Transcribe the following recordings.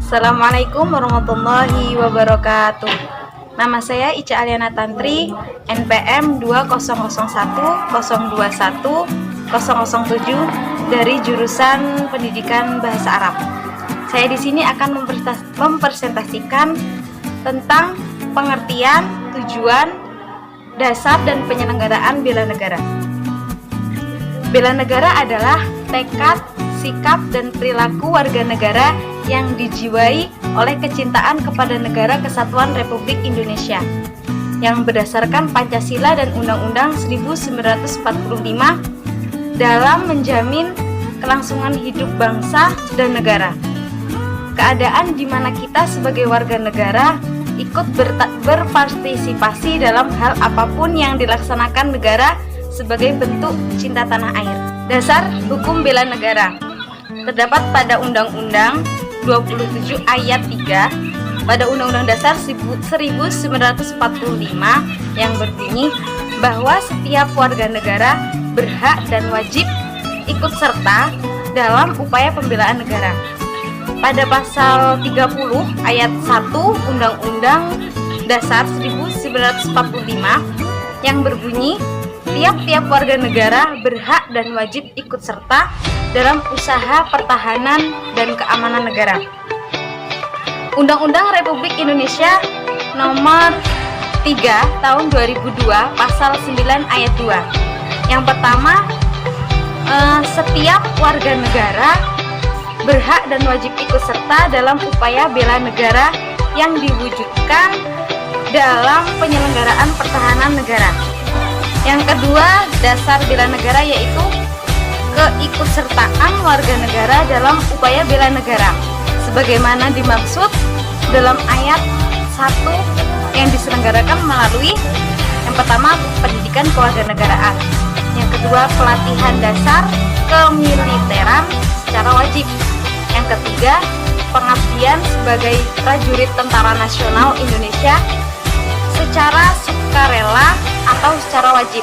Assalamualaikum warahmatullahi wabarakatuh. Nama saya Ica Aliana Tantri, NPM 20210210007 dari jurusan Pendidikan Bahasa Arab. Saya di sini akan mempresentasikan tentang pengertian, tujuan, dasar, dan penyelenggaraan bela negara. Bela negara adalah tekad, sikap, dan perilaku warga negara yang dijiwai oleh kecintaan kepada negara Kesatuan Republik Indonesia yang berdasarkan Pancasila dan Undang-Undang 1945 dalam menjamin kelangsungan hidup bangsa dan negara. Keadaan di mana kita sebagai warga negara ikut berpartisipasi dalam hal apapun yang dilaksanakan negara sebagai bentuk cinta tanah air. Dasar hukum bela negara terdapat pada Undang-Undang 27 ayat 3 pada Undang-Undang Dasar 1945 yang berbunyi bahwa setiap warga negara berhak dan wajib ikut serta dalam upaya pembelaan negara. Pada pasal 30 ayat 1 Undang-Undang Dasar 1945 yang berbunyi tiap-tiap warga negara berhak dan wajib ikut serta dalam usaha pertahanan dan keamanan negara. Undang-Undang Republik Indonesia Nomor 3 Tahun 2002 Pasal 9 Ayat 2. Yang pertama, setiap warga negara berhak dan wajib ikut serta dalam upaya bela negara yang diwujudkan dalam penyelenggaraan pertahanan negara. Yang kedua, dasar bela negara yaitu keikutsertaan warga negara dalam upaya bela negara sebagaimana dimaksud dalam ayat 1 yang diselenggarakan melalui yang pertama pendidikan kewarganegaraan, yang kedua pelatihan dasar kemiliteran secara wajib, yang ketiga pengabdian sebagai prajurit Tentara Nasional Indonesia secara sukarela atau secara wajib,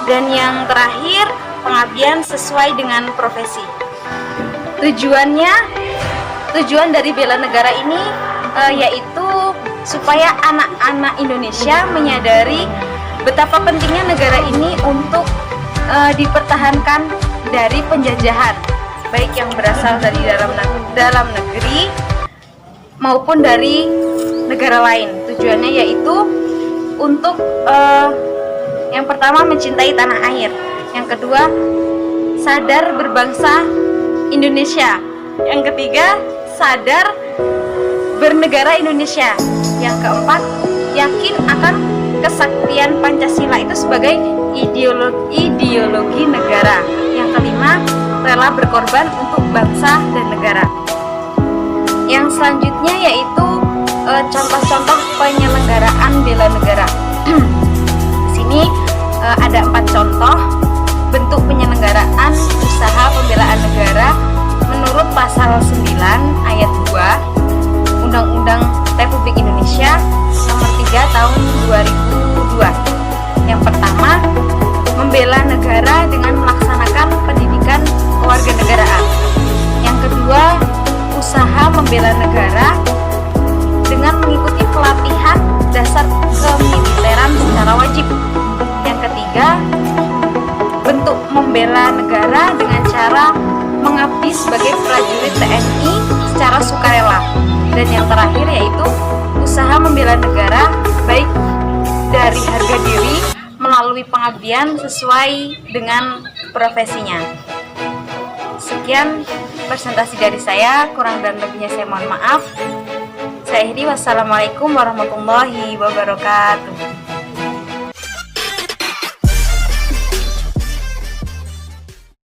dan yang terakhir pengabdian sesuai dengan profesi. Tujuan dari bela negara ini yaitu supaya anak-anak Indonesia menyadari betapa pentingnya negara ini untuk dipertahankan dari penjajahan, baik yang berasal dari dalam negeri maupun dari negara lain. Tujuannya yaitu untuk yang pertama mencintai tanah air, yang kedua sadar berbangsa Indonesia, yang ketiga sadar bernegara Indonesia, yang keempat yakin akan kesaktian Pancasila itu sebagai ideologi negara, yang kelima rela berkorban untuk bangsa dan negara. Yang selanjutnya yaitu contoh-contoh penyelenggaraan bela negara. Di sini ada 4 contoh bentuk penyelenggaraan usaha pembelaan negara menurut pasal 9 ayat 2 Undang-Undang Republik Indonesia Nomor 3 Tahun 2002. Yang pertama, membela negara dengan melaksanakan pendidikan kewarganegaraan. Yang kedua, usaha membela negara dengan mengikuti pelatihan dasar kemiliteran secara wajib. Yang ketiga, bentuk membela negara dengan cara mengabdi sebagai prajurit TNI secara sukarela. Dan yang terakhir yaitu usaha membela negara baik dari harga diri melalui pengabdian sesuai dengan profesinya. Sekian presentasi dari saya, kurang dan lebihnya saya mohon maaf. Saya akhiri, wassalamualaikum warahmatullahi wabarakatuh.